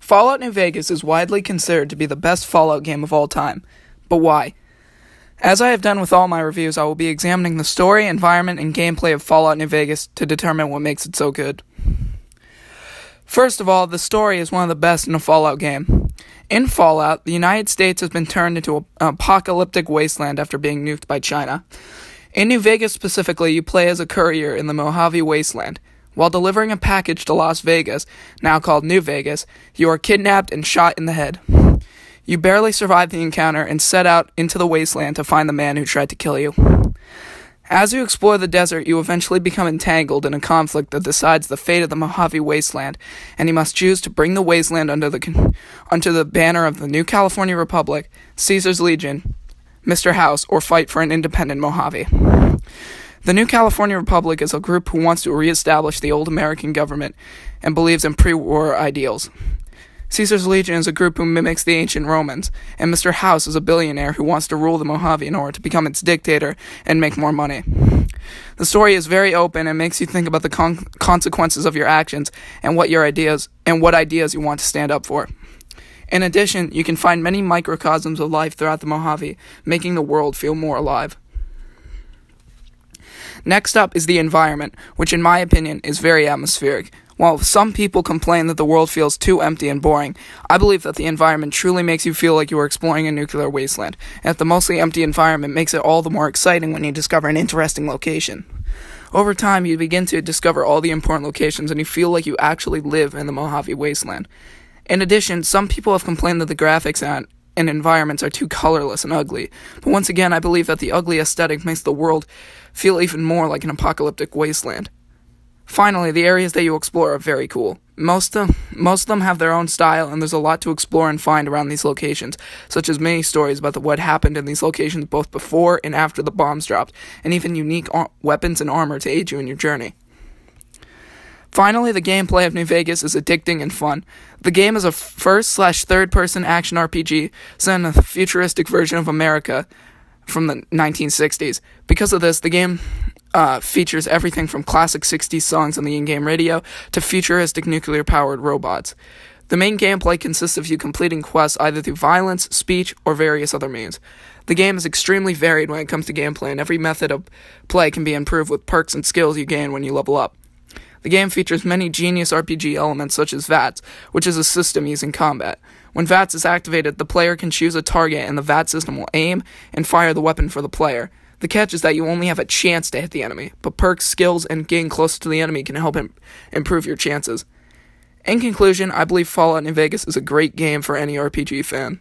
Fallout New Vegas is widely considered to be the best Fallout game of all time. But why? As I have done with all my reviews, I will be examining the story, environment, and gameplay of Fallout New Vegas to determine what makes it so good. First of all, the story is one of the best in a Fallout game. In Fallout, the United States has been turned into an apocalyptic wasteland after being nuked by China. In New Vegas specifically, you play as a courier in the Mojave Wasteland. While delivering a package to Las Vegas, now called New Vegas, you are kidnapped and shot in the head. You barely survive the encounter and set out into the wasteland to find the man who tried to kill you. As you explore the desert, you eventually become entangled in a conflict that decides the fate of the Mojave Wasteland, and you must choose to bring the wasteland under the banner of the New California Republic, Caesar's Legion, Mr. House, or fight for an independent Mojave. The New California Republic is a group who wants to reestablish the old American government and believes in pre-war ideals. Caesar's Legion is a group who mimics the ancient Romans, and Mr. House is a billionaire who wants to rule the Mojave in order to become its dictator and make more money. The story is very open and makes you think about the consequences of your actions and what ideas you want to stand up for. In addition, you can find many microcosms of life throughout the Mojave, making the world feel more alive. Next up is the environment, which in my opinion is very atmospheric. While some people complain that the world feels too empty and boring, I believe that the environment truly makes you feel like you are exploring a nuclear wasteland, and that the mostly empty environment makes it all the more exciting when you discover an interesting location. Over time, you begin to discover all the important locations, and you feel like you actually live in the Mojave Wasteland. In addition, some people have complained that the graphics and environments are too colorless and ugly, but once again, I believe that the ugly aesthetic makes the world feel even more like an apocalyptic wasteland. Finally, the areas that you explore are very cool. Most of them have their own style, and there's a lot to explore and find around these locations, such as many stories about what happened in these locations both before and after the bombs dropped, and even unique weapons and armor to aid you in your journey. Finally, the gameplay of New Vegas is addicting and fun. The game is a first/third-person action RPG set in a futuristic version of America from the 1960s. Because of this, the game features everything from classic 60s songs on the in-game radio to futuristic nuclear-powered robots. The main gameplay consists of you completing quests either through violence, speech, or various other means. The game is extremely varied when it comes to gameplay, and every method of play can be improved with perks and skills you gain when you level up. The game features many genius RPG elements such as VATS, which is a system used in combat. When VATS is activated, the player can choose a target and the VATS system will aim and fire the weapon for the player. The catch is that you only have a chance to hit the enemy, but perks, skills, and getting closer to the enemy can help improve your chances. In conclusion, I believe Fallout New Vegas is a great game for any RPG fan.